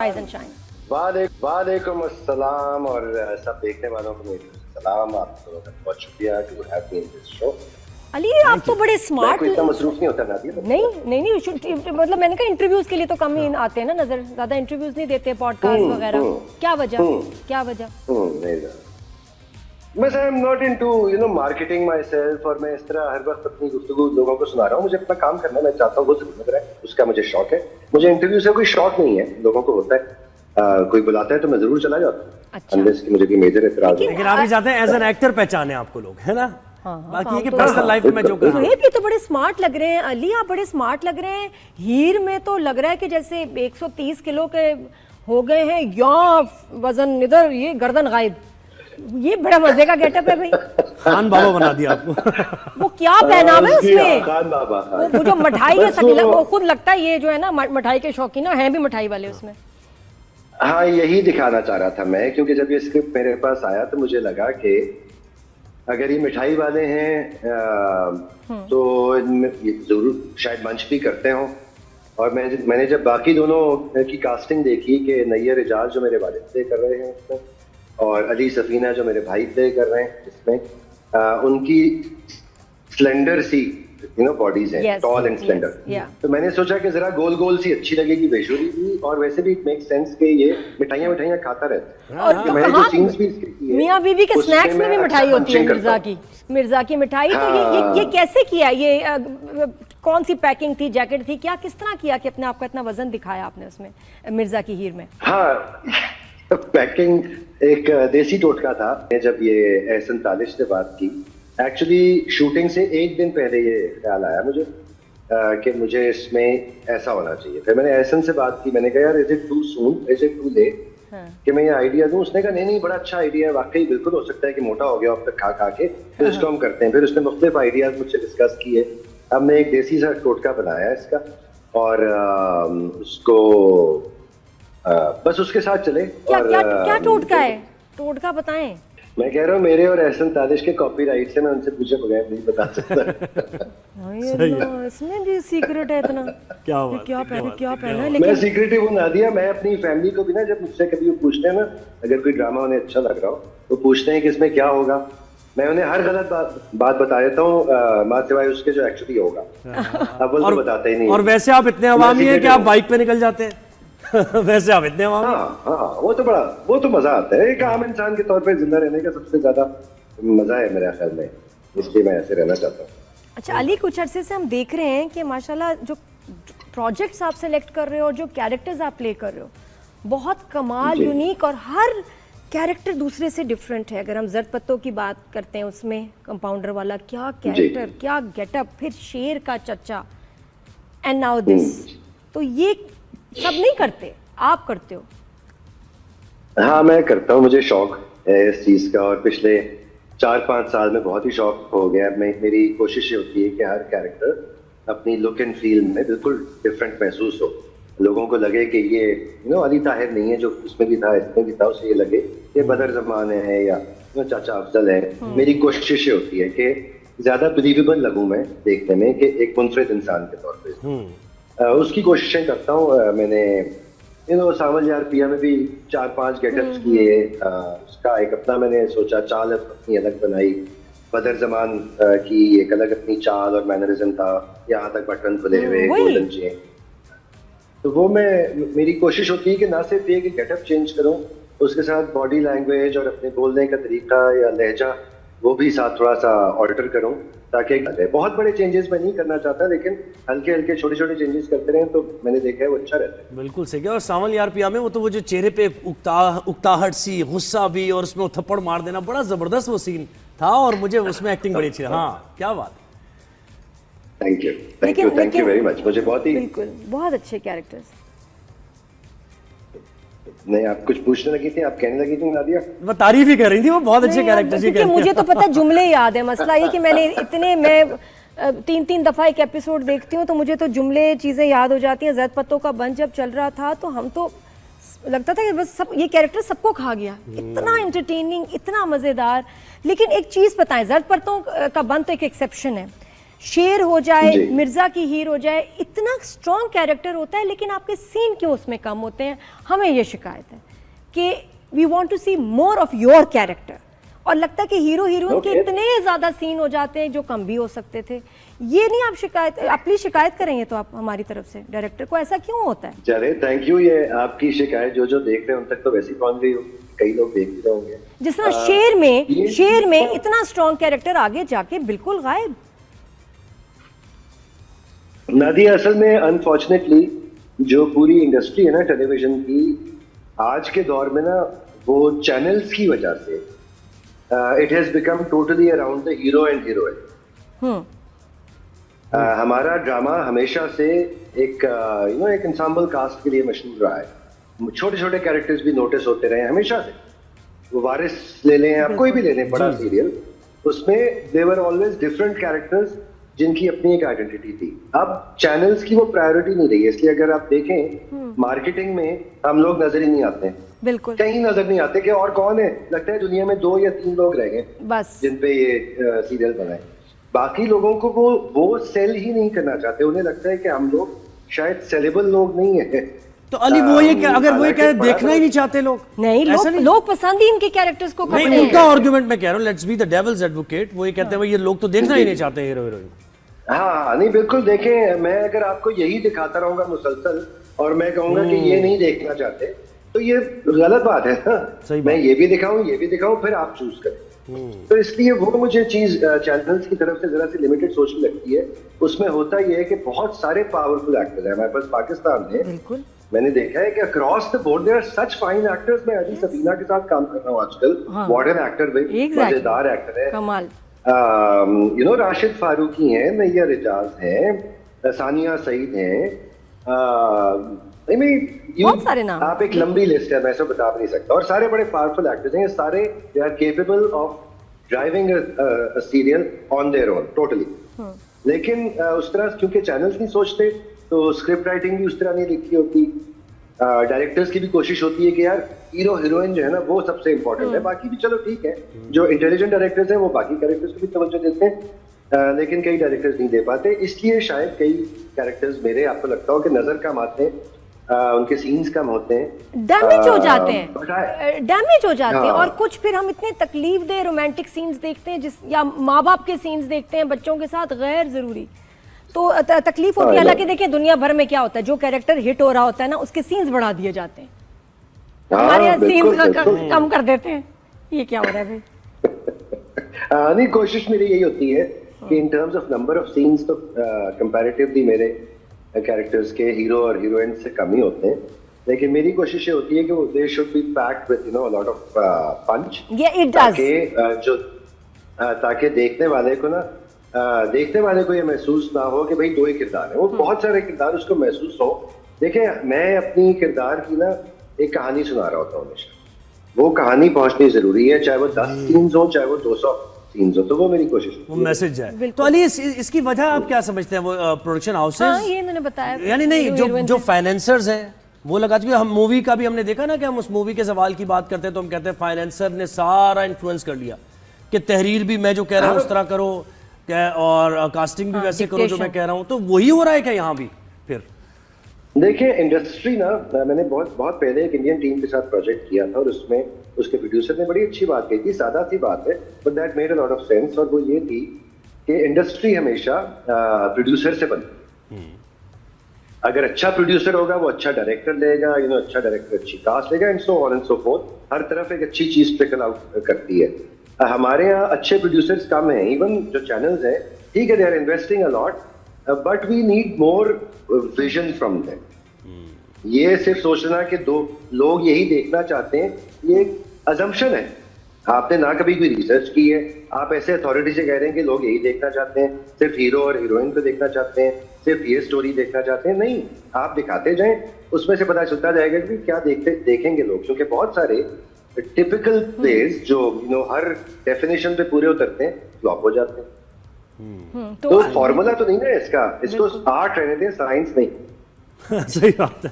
Rise and shine. वालेकुम अस्सलाम और सब देखने वालों को मेरी सलाम। आप दोनों का बहुत शुक्रिया to have me in this show. Ali आप तो बड़े स्मार्ट। इतना मसरूफ नहीं होता नादिया। नहीं मतलब मैंने कहा इंटरव्यूज के लिए तो कम ही आते हैं ना नजर, ज्यादा इंटरव्यूज नहीं देते पॉडकास्ट वगैरह। क्या वजह? बस I am not into marketing my self, और मैं इस तरह हर वक्त अपनी गुफ्तगू लोगों को सुना रहा हूँ। मुझे अपना काम करना, मैं चाहता हूँ वो जरूर लग रहा है, उसका मुझे शौक है। मुझे इंटरव्यू से कोई शौक नहीं है, लोगों को होता है। कोई बुलाता है तो मैं जरूर चला जाता हूँ। अच्छा। अनलेस कि मुझे कोई मेजर एतराज है। लेकिन आप ही चाहते हैं एज एन एक्टर पहचाने आपको लोग, है ना? बाकी ये कि पर्सनल लाइफ में जो कर रहे हैं। ये तो बड़े स्मार्ट लग रहे हैं अली, आप बड़े स्मार्ट लग रहे हैं। हीर में तो लग रहा है कि जैसे 130 किलो के हो गए हैं, या वजन इधर, ये गर्दन गायब। ये बड़ा मजे का गेटअप है भाई। खान बाबा बना दिया आपको। वो क्या पहनावा है उसमें? खान बाबा। वो जो मिठाई के सकला, वो खुद लगता है ये जो है ना मिठाई के शौकीन है भी मिठाई वाले उसमें। हाँ, यही दिखाना चाह रहा था मैं, क्योंकि जब ये स्क्रिप्ट मेरे पास आया तो मुझे लगा कि अगर ये मिठाई वाले हैं तो ये जरूर शायद मंच भी करते हो। और मैंने जब बाकी दोनों की कास्टिंग देखी कि नैयर एजाज जो मेरे वालिद प्ले कर रहे हैं उसमें, और अली सफीना जो मेरे भाई प्ले कर रहे हैं इसमें, उनकी स्लेंडर सी बॉडीज हैं, टॉल एंड स्लेंडर। तो मैंने सोचा कि जरा गोल गोल सी अच्छी लगेगी विजुअली भी, और वैसे भी इट मेक सेंस कि ये मिठाइयां खाता रहता है। और मैंने जो सीन्स भी इसके किए, मियां बीवी के स्नैक्स में भी मिठाई होती है, मिर्जा की मिठाई। तो ये कैसे किया? ये कौन सी पैकिंग थी, जैकेट थी, क्या किस तरह किया कि अपने आप का इतना वजन दिखाया आपने उसमें मिर्जा की हीर में? हाँ, पैकिंग एक देसी टोटका था। जब ये एहसन तालिश से बात की, एक्चुअली शूटिंग से एक दिन पहले ये ख्याल आया मुझे कि मुझे इसमें ऐसा होना चाहिए। फिर मैंने एहसन से बात की, मैंने कहा यार is it too soon, is it too late कि मैं ये आइडिया दूं? उसने कहा नहीं बड़ा अच्छा आइडिया है, वाकई बिल्कुल हो सकता है कि मोटा हो गया अब तक खा के, फिर इसको हम करते हैं। फिर उसने मुख्तलिफ आइडियाज मुझसे डिस्कस किए। अब मैं एक देसी सा टोटका बनाया इसका, और उसको बस उसके साथ चले। क्या टोटका है? टोटका बताएं। मैं कह रहा हूँ मेरे और एहसन तालिश के कॉपीराइट से मैं उनसे पूछे बगैर नहीं बता सकता। इसमें भी सीक्रेट है इतना? क्या पहना है? मैं सीक्रेट ही वो ना दिया। मैं अपनी फैमिली को भी ना, जब मुझसे कभी वो पूछते हैं ना, अगर कोई ड्रामा उन्हें अच्छा लग रहा हो तो पूछते हैं कि इसमें क्या होगा, मैं उन्हें हर गलत बात बता देता हूँ, मां सिवाय उसके जो एक्चुअली होगा। अब वो तो बताते ही नहीं। और वैसे आप इतने अवामी हैं कि आप बाइक पे निकल जाते हैं। वैसे आप इतने अवामी। हाँ, वो तो मजा आता है। एक आम इंसान के तौर पे जिंदा रहने का सबसे ज्यादा मजा है मेरे ख्याल में, इसलिए मैं ऐसे रहना चाहता हूँ। अच्छा अली, कुछ अरसे से हम देख रहे हैं कि माशाल्लाह जो प्रोजेक्ट्स आप सेलेक्ट कर रहे हो और जो कैरेक्टर्स आप प्ले कर रहे हो, बहुत कमाल, यूनिक, और हर कैरेक्टर दूसरे से डिफरेंट है। अगर हम जर्द पत्तों की बात करते हैं, उसमें कंपाउंडर वाला क्या कैरेक्टर, क्या गेटअप, फिर शेर का चचा, एंड नाउ दिस। तो ये सब नहीं करते, आप करते हो? हाँ, मैं करता हूँ, मुझे शौक है इस चीज का, और पिछले 4-5 साल में बहुत ही शौक हो गया। मेरी कोशिश होती है कि हर कैरेक्टर अपनी लुक एंड फील में बिल्कुल डिफरेंट महसूस हो, लोगों को लगे कि ये अली ताहिर नहीं है जो उसमें भी था, इसमें भी था, उसे ये लगे ये बदर जमान है या चाचा अफजल है। मेरी कोशिश ये होती है कि ज्यादा बिलीवेबल लगूं मैं देखने में, कि एक मुनफरिद इंसान के तौर पे उसकी कोशिशें करता हूँ। मैंने सावल यार पिया में भी 4-5 गेटअप्स किए। उसका एक अपना मैंने सोचा चाल अपनी अलग बनाई, बदर जमान की एक अलग अपनी चाल और मैनरिज्म था, यहाँ तक बटन खुले हुए, गोल्डन चेन। तो वो मेरी कोशिश होती है कि ना सिर्फ ये कि गेटअप चेंज करूं, उसके साथ बॉडी लैंग्वेज और अपने बोलने का तरीका या लहजा वो भी साथ थोड़ा सा ऑल्टर करूं, ताकि बहुत बड़े चेंजेस मैं नहीं करना चाहता, लेकिन हल्के हल्के छोटे छोटे चेंजेस करते रहें तो मैंने देखा है वो अच्छा रहता है। बिल्कुल सही है। और सावल यार पिया में वो जो चेहरे पे उकताहट सी, गुस्सा भी, और उसमें थप्पड़ मार देना, बड़ा जबरदस्त वो सीन था, और मुझे उसमें एक्टिंग बड़ी अच्छी। हाँ, क्या बात। Thank you very much. मुझे बिल्कुल बहुत अच्छे कैरेक्टर्स। नहीं, आप कुछ पूछने लगी थी, आप कहने लगी थी नादिया। वो तारीफ ही कर रही थी, वो बहुत अच्छे कैरेक्टर। मुझे तो पता जुमले याद है। मसला ये कि मैं 3-3 दफा एक एपिसोड देखती हूँ, तो मुझे तो जुमले चीजें याद हो जाती हैं। जर्द पत्तों का बंच जब चल रहा था तो हम तो लगता था कि बस ये कैरेक्टर सबको खा गया, इतना एंटरटेनिंग, इतना मजेदार। लेकिन एक चीज बताएं, जर्द पत्तों का बंच तो एक एक्सेप्शन है, शेर हो जाए, जी। मिर्जा की हीर हो जाए, इतना स्ट्रॉन्ग कैरेक्टर होता है लेकिन आपके सीन क्यों उसमें कम होते हैं? हमें ये शिकायत है कि we want to see more of your character, और लगता है कि हीरो हीरोइन के Okay. इतने ज्यादा सीन हो जाते हैं जो कम भी हो सकते थे। ये नहीं आप शिकायत, आप प्लीज शिकायत करेंगे तो आप हमारी तरफ से डायरेक्टर को, ऐसा क्यों होता है? चले, थैंक यू। ये आपकी शिकायत जो देख रहे हैं उन तक तो वैसे ही पहुंच गई होगी, कई लोग देख भी रहे होंगे। जिस तरह शेर में ये- इतना स्ट्रॉन्ग कैरेक्टर आगे जाके बिल्कुल गायब। नादिया, असल में अनफॉर्चुनेटली जो पूरी इंडस्ट्री है ना टेलीविजन की, आज के दौर में ना वो चैनल्स की वजह से it has become totally around the hero and heroine. हमारा ड्रामा हमेशा से एक एक इंसेंबल कास्ट के लिए मशहूर रहा है। छोटे छोटे कैरेक्टर्स भी नोटिस होते रहे हैं हमेशा से। वो वारिस ले लें, आप कोई भी ले लें, बड़ा सीरियल, उसमें देवर ऑलवेज डिफरेंट कैरेक्टर्स जिनकी अपनी एक आइडेंटिटी थी। अब चैनल्स की वो प्रायोरिटी नहीं रही है, इसलिए अगर आप देखें मार्केटिंग में हम लोग नजर ही नहीं आते हैं, बिल्कुल कहीं नजर नहीं आते कि और कौन है। लगता है दुनिया में 2 या 3 लोग रह गए बस। जिन पे ये सीरियल बनाए। बाकी लोगों को वो सेल ही नहीं करना चाहते। उन्हें लगता है कि हम लोग शायद सेलेबल लोग नहीं है। तो अली वो ये अगर वो ये कह रहे हालांकि देखना ही नहीं चाहते लोग, नहीं, ऐसा लोग पसंद ही इनके कैरेक्टर्स को नहीं, करते हैं। उनका आर्गुमेंट मैं कह रहा हूँ, let's be the devil's advocate, वो ये कहते हैं भाई ये लोग तो देखना ही नहीं चाहते हीरो हीरोइन। हाँ, नहीं बिल्कुल। देखें, मैं अगर आपको यही दिखाता रहूंगा मुसलसल और मैं कहूंगा कि ये नहीं देखना चाहते, तो ये गलत बात है ना। सही बात। मैं ये भी दिखाऊं, फिर आप चूज करें। तो इसलिए वो मुझे चीज चैनल्स की तरफ से जरा सी लिमिटेड सोचने लगती है। उसमें होता ये है कि बहुत सारे पावरफुल एक्टर्स हैं हमारे पास पाकिस्तान में। बिल्कुल, मैंने देखा है कि across the board there are such fine actors. मैं अभी सबीना के साथ काम कर रहा हूँ आजकल। व्हाट एन एक्टर भाई, Exactly. मजेदार एक्टर है। कमाल। राशिद फारूकी हैं, नैया रिजाज हैं, सानिया सईद हैं। बहुत सारे नाम। आप एक लंबी लिस्ट है, मैं सब बता नहीं सकता। और सारे बड़े पावरफुल एक्टर्स हैं। सारे they are capable of driving a serial on their own totally. लेकिन उस तरह क्योंकि चैनल्स नहीं सोचते, तो स्क्रिप्ट राइटिंग भी उस तरह नहीं लिखी होती। डायरेक्टर्स की भी कोशिश होती है कि यार हीरो हीरोइन जो है ना वो सबसे इंपॉर्टेंट है, बाकी भी चलो ठीक है। जो इंटेलिजेंट डायरेक्टर्स हैं वो बाकी कैरेक्टर्स को भी तवज्जो देते हैं, लेकिन कई डायरेक्टर्स नहीं दे पाते। इसलिए शायद कई कैरेक्टर्स मेरे आपको लगता हो कि नजर कम आते हैं, उनके सीन्स कम होते हैं, डैमेज हो जाते हैं, डैमेज हो जाते हैं। हाँ। और कुछ फिर हम इतने तकलीफ दे रोमांटिक सीन्स देखते हैं या माँ बाप के सीन्स देखते हैं बच्चों के साथ, गैर जरूरी, तो तकलीफ होती है। हालांकि देखिए दुनिया भर में क्या होता है, जो कैरेक्टर हिट हो रहा होता है ना उसके सीन्स बढ़ा दिए जाते हैं, हमारे यहाँ सीन्स कम कर देते हैं। ये क्या हो रहा है भाई? नहीं, कोशिश मेरी यही होती है कि in terms of number of scenes तो कंपैरेटिवली मेरे कैरेक्टर्स के हीरो और हीरोइन से कम ही होते हैं। लेकिन मेरी कोशिश ये होती है कि they should be packed with a lot of punch, ताकि देखने वाले को ये महसूस ना हो कि भाई 2 ही किरदार है। वो बहुत सारे किरदार उसको महसूस हो। देखिए, मैं अपनी किरदार की ना एक कहानी सुना रहा होता हूँ हमेशा। वो कहानी पहुंचनी जरूरी है, चाहे वो 10 सीन्स हो, चाहे वो 200 सीन्स हो। तो वो मेरी कोशिश वो मैसेज है। तो अली इसकी वजह आप क्या समझते हैं? वो प्रोडक्शन हाउसेस, हाँ, ये मैंने बताया, यानी नहीं जो फाइनेंसर्स हैं वो लगा चुके। हम मूवी का भी हमने देखा ना कि हम उस मूवी के सवाल की बात करते हैं तो हम कहते हैं फाइनेंसर ने सारा इन्फ्लुएंस कर लिया कि तहरीर भी मैं जो कह रहा हूँ उस तरह करो और कास्टिंग भी वैसे करो जो मैं कह रहा हूँ। तो वही हो रहा है क्या यहाँ भी? फिर देखिए, इंडस्ट्री ना, मैंने बहुत पहले एक इंडियन टीम के साथ प्रोजेक्ट किया था और उसमें उसके प्रोड्यूसर ने बड़ी अच्छी बात कही थी। सादा सी बात है, but that made a lot of sense. और वो ये थी कि इंडस्ट्री हमेशा प्रोड्यूसर से बनती। अगर अच्छा प्रोड्यूसर होगा वो अच्छा डायरेक्टर लेगा, अच्छा डायरेक्टर अच्छी कास्ट लेगा, and so on and so forth. हर तरफ एक अच्छी चीज ट्रिकल आउट करती है। हमारे यहाँ अच्छे प्रोड्यूसर्स कम हैं। इवन जो चैनल्स हैं, ठीक है, they are investing a lot, but we need more vision from them. ये सिर्फ सोचना कि 2 लोग यही देखना चाहते हैं, ये एक अजम्पशन है। आपने ना कभी कोई रिसर्च की है, आप ऐसे अथॉरिटी से कह रहे हैं कि लोग यही देखना चाहते हैं, सिर्फ हीरो और हीरोइन को देखना चाहते हैं, सिर्फ ये स्टोरी देखना चाहते हैं। नहीं, आप दिखाते जाएं, उसमें से पता चलता जाएगा कि क्या देखेंगे लोग। क्योंकि बहुत सारे टिपिकल प्लेस जो हर डेफिनेशन पे पूरे उतरते हैं, फ्लॉप हो जाते हैं। तो फॉर्मूला तो नहीं ना इसका, इसको आर्ट रहने दें, साइंस नहीं। सही बात है।